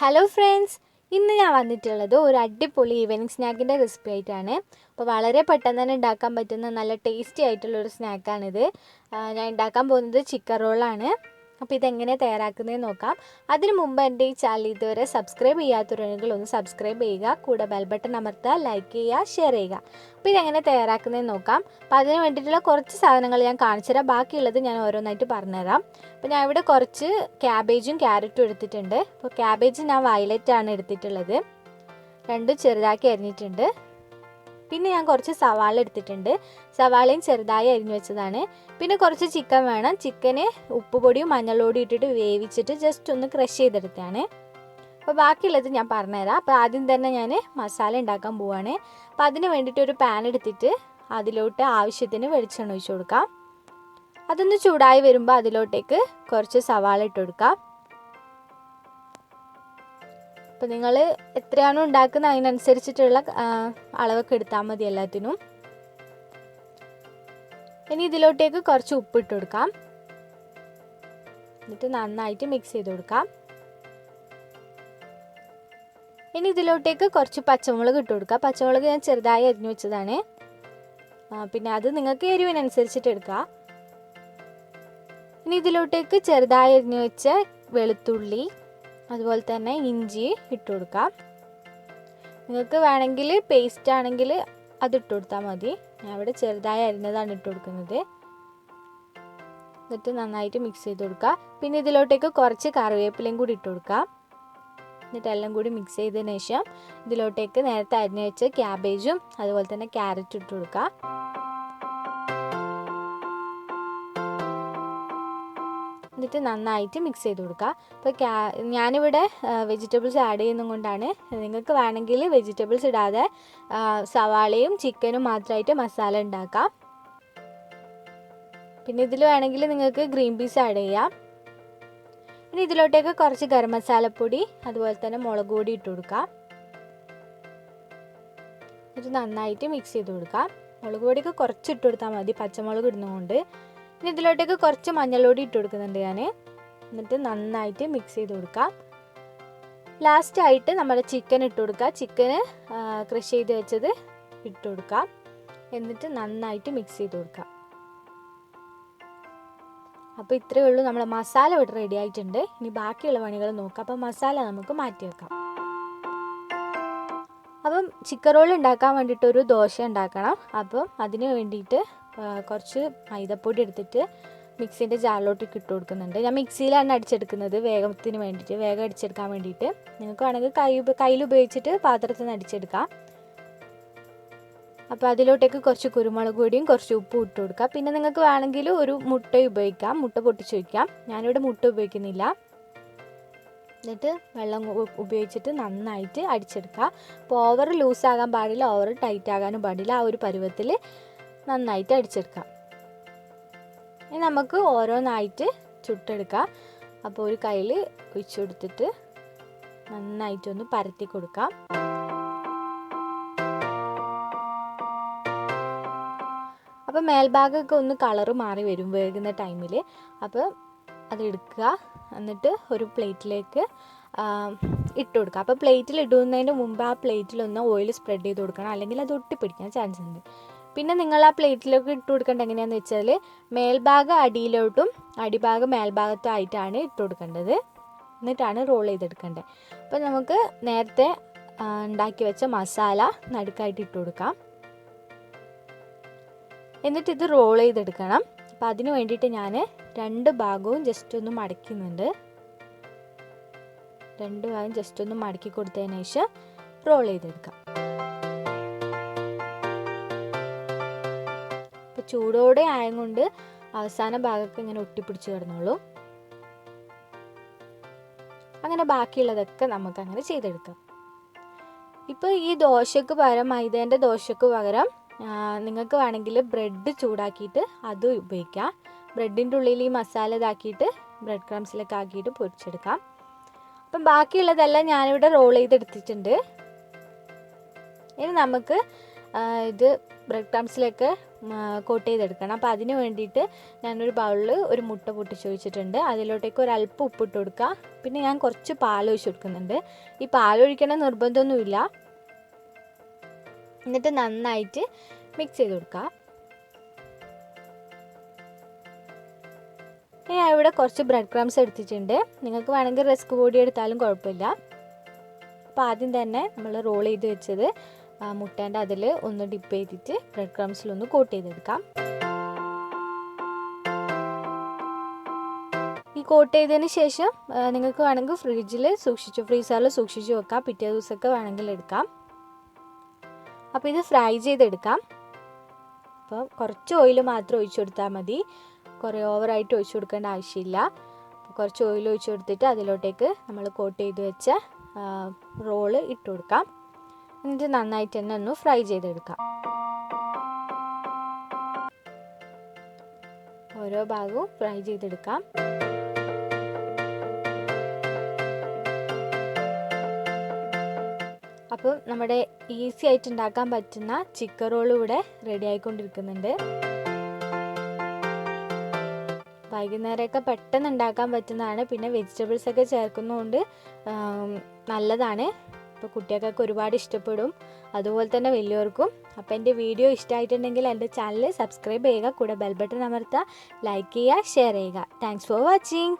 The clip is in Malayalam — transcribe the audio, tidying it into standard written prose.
ഹലോ ഫ്രണ്ട്സ്, ഇന്ന് ഞാൻ വന്നിട്ടുള്ളത് ഒരു അടിപൊളി ഈവനിങ് സ്നാക്കിൻ്റെ റെസിപ്പി ആയിട്ടാണ്. അപ്പോൾ വളരെ പെട്ടെന്ന് തന്നെ ഉണ്ടാക്കാൻ പറ്റുന്ന നല്ല ടേസ്റ്റി ആയിട്ടുള്ളൊരു സ്നാക്കാണിത്. ഞാൻ ഉണ്ടാക്കാൻ പോകുന്നത് ചിക്കൻ റോളാണ്. അപ്പോൾ ഇതെങ്ങനെ തയ്യാറാക്കുന്നതെന്ന് നോക്കാം. അതിന് മുമ്പ് എൻ്റെ ഈ ചാനൽ ഇതുവരെ സബ്സ്ക്രൈബ് ചെയ്യാത്തവരുണ്ടെങ്കിൽ ഒന്ന് സബ്സ്ക്രൈബ് ചെയ്യുക, കൂടെ ബെൽ ബട്ടൺ അമർത്തുക, ലൈക്ക് ചെയ്യുക, ഷെയർ ചെയ്യുക. അപ്പോൾ ഇതെങ്ങനെ തയ്യാറാക്കുന്നതെന്ന് നോക്കാം. അപ്പോൾ അതിന് വേണ്ടിയിട്ടുള്ള കുറച്ച് സാധനങ്ങൾ ഞാൻ കാണിച്ചു തരാം, ബാക്കിയുള്ളത് ഞാൻ ഓരോന്നായിട്ട് പറഞ്ഞുതരാം. അപ്പോൾ ഞാൻ ഇവിടെ കുറച്ച് ക്യാബേജും ക്യാരറ്റും എടുത്തിട്ടുണ്ട്. അപ്പോൾ ക്യാബേജ് ഞാൻ വയലറ്റ് ആണ് എടുത്തിട്ടുള്ളത്, രണ്ടും ചെറുതാക്കി അരിഞ്ഞിട്ടുണ്ട്. പിന്നെ ഞാൻ കുറച്ച് സവാള എടുത്തിട്ടുണ്ട്, സവാളയും ചെറുതായി അരിഞ്ഞു വെച്ചതാണ്. പിന്നെ കുറച്ച് ചിക്കൻ വേണം. ചിക്കന് ഉപ്പുപൊടിയും മഞ്ഞൾപ്പൊടിയും ഇട്ടിട്ട് വേവിച്ചിട്ട് ജസ്റ്റ് ഒന്ന് ക്രഷ് ചെയ്തെടുത്താണ്. അപ്പോൾ ബാക്കിയുള്ളത് ഞാൻ പറഞ്ഞുതരാം. അപ്പോൾ ആദ്യം തന്നെ ഞാൻ മസാല ഉണ്ടാക്കാൻ പോവുകയാണ്. അപ്പോൾ അതിന് വേണ്ടിയിട്ട് ഒരു പാൻ എടുത്തിട്ട് അതിലോട്ട് ആവശ്യത്തിന് വെളിച്ചെണ്ണ ഒഴിച്ച് കൊടുക്കാം. അതൊന്ന് ചൂടായി വരുമ്പോൾ അതിലോട്ടേക്ക് കുറച്ച് സവാള ഇട്ട് കൊടുക്കാം. അപ്പോൾ നിങ്ങൾ എത്രയാണോ ഉണ്ടാക്കുന്നത് അതിനനുസരിച്ചിട്ടുള്ള അളവൊക്കെ എടുത്താൽ മതി എല്ലാത്തിനും. ഇനി ഇതിലോട്ടേക്ക് കുറച്ച് ഉപ്പിട്ട് കൊടുക്കാം. എന്നിട്ട് നന്നായിട്ട് മിക്സ് ചെയ്ത് കൊടുക്കാം. ഇനി ഇതിലോട്ടേക്ക് കുറച്ച് പച്ചമുളക് ഇട്ട് കൊടുക്കാം. പച്ചമുളക് ഞാൻ ചെറുതായി അരിഞ്ഞു വെച്ചതാണ്. പിന്നെ അത് നിങ്ങൾക്ക് എരിവിനനുസരിച്ചിട്ട് എടുക്കുക. ഇനി ഇതിലോട്ടേക്ക് ചെറുതായി അരിഞ്ഞു വെച്ച വെളുത്തുള്ളി, അതുപോലെ തന്നെ ഇഞ്ചി ഇട്ട് കൊടുക്കാം. നിങ്ങൾക്ക് വേണമെങ്കിൽ പേസ്റ്റ് ആണെങ്കിൽ അത് ഇട്ട് കൊടുത്താൽ മതി. ഞാൻ ഇവിടെ ചെറുതായി അരിഞ്ഞതാണ് ഇട്ട് കൊടുക്കുന്നത്. എന്നിട്ട് നന്നായിട്ട് മിക്സ് ചെയ്ത് കൊടുക്കുക. പിന്നെ ഇതിലോട്ടേക്ക് കുറച്ച് കറിവേപ്പിലയും കൂടി ഇട്ട് കൊടുക്കാം. എന്നിട്ട് എല്ലാം കൂടി മിക്സ് ചെയ്തതിന് ശേഷം ഇതിലോട്ടേക്ക് നേരത്തെ അരിഞ്ഞു വെച്ച് ക്യാബേജും അതുപോലെ തന്നെ ക്യാരറ്റും ഇട്ട് കൊടുക്കുക. എന്നിട്ട് നന്നായിട്ട് മിക്സ് ചെയ്ത് കൊടുക്കുക. അപ്പോൾ ഞാനിവിടെ വെജിറ്റബിൾസ് ആഡ് ചെയ്യുന്നത് കൊണ്ടാണ്. നിങ്ങൾക്ക് വേണമെങ്കിൽ വെജിറ്റബിൾസ് ഇടാതെ സവാളയും ചിക്കനും മാത്രമായിട്ട് മസാല ഉണ്ടാക്കാം. പിന്നെ ഇതിൽ വേണമെങ്കിൽ നിങ്ങൾക്ക് ഗ്രീൻ പീസ് ആഡ് ചെയ്യാം. ഇനി ഇതിലോട്ടേക്ക് കുറച്ച് ഗരം മസാലപ്പൊടി അതുപോലെ തന്നെ മുളക് പൊടി ഇട്ട് കൊടുക്കാം. എന്നിട്ട് നന്നായിട്ട് മിക്സ് ചെയ്ത് കൊടുക്കാം. മുളക് പൊടിയൊക്കെ കുറച്ച് ഇട്ട് കൊടുത്താൽ മതി, പച്ചമുളക് ഇടുന്നതുകൊണ്ട്. ഇനി ഇതിലോട്ടേക്ക് കുറച്ച് മഞ്ഞൾപ്പൊടി ഇട്ട് കൊടുക്കുന്നുണ്ട് ഞാൻ. എന്നിട്ട് നന്നായിട്ട് മിക്സ് ചെയ്ത് കൊടുക്കാം. ലാസ്റ്റായിട്ട് നമ്മുടെ ചിക്കൻ ഇട്ട് കൊടുക്കുക. ചിക്കന് ക്രഷ് ചെയ്ത് വെച്ചത് ഇട്ട് കൊടുക്കാം. എന്നിട്ട് നന്നായിട്ട് മിക്സ് ചെയ്ത് കൊടുക്കാം. അപ്പോൾ ഇത്രയേ ഉള്ളൂ, നമ്മളെ മസാല ഇവിടെ റെഡി ആയിട്ടുണ്ട്. ഇനി ബാക്കിയുള്ള പണികൾ നോക്കാം. അപ്പോൾ മസാല നമുക്ക് മാറ്റി വെക്കാം. അപ്പം ചിക്കൻ റോൾ ഉണ്ടാക്കാൻ വേണ്ടിയിട്ട് ഒരു ദോശ ഉണ്ടാക്കണം. അപ്പം അതിന് വേണ്ടിയിട്ട് കുറച്ച് മൈദപ്പൊടി എടുത്തിട്ട് മിക്സിൻ്റെ ജാറിലോട്ടേക്ക് ഇട്ട് കൊടുക്കുന്നുണ്ട്. ഞാൻ മിക്സിയിലാണ് അടിച്ചെടുക്കുന്നത്, വേഗത്തിന് വേണ്ടിയിട്ട്, വേഗം അടിച്ചെടുക്കാൻ വേണ്ടിയിട്ട്. നിങ്ങൾക്ക് വേണമെങ്കിൽ കയ്യിൽ ഉപയോഗിച്ചിട്ട് പാത്രത്തിൽ നിന്ന് അടിച്ചെടുക്കാം. അപ്പോൾ അതിലോട്ടേക്ക് കുറച്ച് കുരുമുളക് പൊടിയും കുറച്ച് ഉപ്പും ഇട്ട് കൊടുക്കുക. പിന്നെ നിങ്ങൾക്ക് വേണമെങ്കിൽ ഒരു മുട്ട ഉപയോഗിക്കാം, മുട്ട പൊട്ടിച്ച് വയ്ക്കാം. ഞാനിവിടെ മുട്ട ഉപയോഗിക്കുന്നില്ല. എന്നിട്ട് വെള്ളം ഉപയോഗിച്ചിട്ട് നന്നായിട്ട് അടിച്ചെടുക്കുക. അപ്പോൾ ഓവർ ലൂസാകാൻ പാടില്ല, ഓവർ ടൈറ്റ് ആകാനും പാടില്ല. ആ ഒരു പരുവത്തിൽ നന്നായിട്ട് അടിച്ചെടുക്കാം. ഇനി നമുക്ക് ഓരോന്നായിട്ട് ചുട്ടെടുക്കാം. അപ്പോൾ ഒരു കയ്യിൽ ഒഴിച്ചു കൊടുത്തിട്ട് നന്നായിട്ടൊന്ന് പരത്തി കൊടുക്കാം. അപ്പോൾ മേൽഭാഗമൊക്കെ ഒന്ന് കളറ് മാറി വരും വേകുന്ന ടൈമിൽ. അപ്പോൾ അതെടുക്കുക. എന്നിട്ട് ഒരു പ്ലേറ്റിലേക്ക് ഇട്ട് കൊടുക്കുക. അപ്പോൾ പ്ലേറ്റിൽ ഇടുന്നതിന് മുമ്പ് ആ പ്ലേറ്റിലൊന്ന് ഓയിൽ സ്പ്രെഡ് ചെയ്ത് കൊടുക്കണം, അല്ലെങ്കിൽ അത് ഒട്ടിപ്പിടിക്കാൻ ചാൻസ് ഉണ്ട്. പിന്നെ നിങ്ങൾ ആ പ്ലേറ്റിലേക്ക് ഇട്ട് കൊടുക്കേണ്ടത് എങ്ങനെയാണെന്ന് വെച്ചാൽ മേൽഭാഗം അടിയിലോട്ടും അടിഭാഗം മേൽഭാഗത്തും ആയിട്ടാണ് ഇട്ട് കൊടുക്കേണ്ടത്. എന്നിട്ടാണ് റോൾ ചെയ്തെടുക്കേണ്ടത്. അപ്പോൾ നമുക്ക് നേരത്തെ ഉണ്ടാക്കി വെച്ച മസാല നടുക്കായിട്ട് ഇട്ട് കൊടുക്കാം. എന്നിട്ട് ഇത് റോൾ ചെയ്തെടുക്കണം. അപ്പോൾ അതിന് വേണ്ടിയിട്ട് ഞാൻ രണ്ട് ഭാഗവും ജസ്റ്റ് ഒന്ന് മടക്കുന്നുണ്ട്. രണ്ട് ഭാഗം ജസ്റ്റ് ഒന്ന് മടക്കി കൊടുത്തതിന് ശേഷം റോൾ ചെയ്തെടുക്കാം. അപ്പോൾ ചൂടോടെ ആയതുകൊണ്ട് അവസാന ഭാഗമൊക്കെ ഇങ്ങനെ ഒട്ടിപ്പിടിച്ച് കിടന്നോളൂ. അങ്ങനെ ബാക്കിയുള്ളതൊക്കെ നമുക്ക് അങ്ങനെ ചെയ്തെടുക്കാം. ഇപ്പോൾ ഈ ദോശക്ക് പകരം, മൈദേൻ്റെ ദോശക്ക് പകരം നിങ്ങൾക്ക് വേണമെങ്കിൽ ബ്രെഡ് ചൂടാക്കിയിട്ട് അത് ഉപയോഗിക്കാം. ബ്രെഡിൻ്റെ ഉള്ളിൽ ഈ മസാല ഇതാക്കിയിട്ട് ബ്രെഡ് ക്രംസിലൊക്കെ ആക്കിയിട്ട് പൊരിച്ചെടുക്കാം. അപ്പം ബാക്കിയുള്ളതെല്ലാം ഞാനിവിടെ റോൾ ചെയ്തെടുത്തിട്ടുണ്ട്. ഇനി നമുക്ക് ഇത് ബ്രെഡ് ക്രംസിലൊക്കെ കോട്ട് ചെയ്തെടുക്കണം. അപ്പോൾ അതിന് വേണ്ടിയിട്ട് ഞാനൊരു ബൗളിൽ ഒരു മുട്ട പൊട്ടിച്ച് ഒഴിച്ചിട്ടുണ്ട്. അതിലോട്ടേക്ക് ഒരല്പം ഉപ്പിട്ട് കൊടുക്കുക. പിന്നെ ഞാൻ കുറച്ച് പാലൊഴിച്ച് കൊടുക്കുന്നുണ്ട്. ഈ പാലൊഴിക്കണം നിർബന്ധമൊന്നുമില്ല. എന്നിട്ട് നന്നായിട്ട് മിക്സ് ചെയ്ത് കൊടുക്കുക. ഞാൻ ഇവിടെ കുറച്ച് ബ്രെഡ് ക്രംസ് എടുത്തിട്ടുണ്ട്. നിങ്ങൾക്ക് വേണമെങ്കിൽ റസ്ക് പൊടി എടുത്താലും കുഴപ്പമില്ല. അപ്പോൾ ആദ്യം തന്നെ നമ്മൾ റോൾ ചെയ്ത് വെച്ചത് മുട്ടേൻ്റെ അതിൽ ഒന്ന് ഡിപ്പ് ചെയ്തിട്ട് ബ്രെഡ് ക്രംസിലൊന്ന് കോട്ട് ചെയ്തെടുക്കാം. ഈ കോട്ട് ചെയ്തതിന് ശേഷം നിങ്ങൾക്ക് വേണമെങ്കിൽ ഫ്രീസറിൽ സൂക്ഷിച്ച് വെക്കാം. പിറ്റേ ദിവസമൊക്കെ വേണമെങ്കിൽ എടുക്കാം. അപ്പോൾ ഇത് ഫ്രൈ ചെയ്തെടുക്കാം. അപ്പോൾ കുറച്ച് ഓയിൽ മാത്രം ഒഴിച്ചു കൊടുത്താൽ മതി. കുറേ ഓവറായിട്ട് ഒഴിച്ചു കൊടുക്കേണ്ട ആവശ്യമില്ല. കുറച്ച് ഓയിൽ ഒഴിച്ചു കൊടുത്തിട്ട് അതിലോട്ടേക്ക് നമ്മൾ കോട്ട് ചെയ്ത് വെച്ച റോള് ഇട്ട് കൊടുക്കാം. എന്നിട്ട് നന്നായിട്ട് തന്നെ ഒന്ന് ഫ്രൈ ചെയ്തെടുക്കാം. ഓരോ ഭാഗവും ഫ്രൈ ചെയ്തെടുക്കാം. അപ്പോൾ നമ്മുടെ ഈസി ആയിട്ട് ഉണ്ടാക്കാൻ പറ്റുന്ന ചിക്കൻ റോൾ ഇവിടെ റെഡി ആയിക്കൊണ്ടിരിക്കുന്നുണ്ട്. വൈകുന്നേരമൊക്കെ പെട്ടെന്ന് ഉണ്ടാക്കാൻ പറ്റുന്നതാണ്. പിന്നെ വെജിറ്റബിൾസൊക്കെ ചേർക്കുന്നതുകൊണ്ട് നല്ലതാണ്. അപ്പോൾ കുട്ടികൾക്കൊക്കെ ഒരുപാട് ഇഷ്ടപ്പെടും, അതുപോലെ തന്നെ വലിയവർക്കും. അപ്പോൾ എൻ്റെ വീഡിയോ ഇഷ്ടമായിട്ടുണ്ടെങ്കിൽ എൻ്റെ ചാനൽ സബ്സ്ക്രൈബ് ചെയ്യുക, കൂടെ ബെൽ ബട്ടൺ അമർത്തുക, ലൈക്ക് ചെയ്യുക, ഷെയർ ചെയ്യുക. Thanks for watching.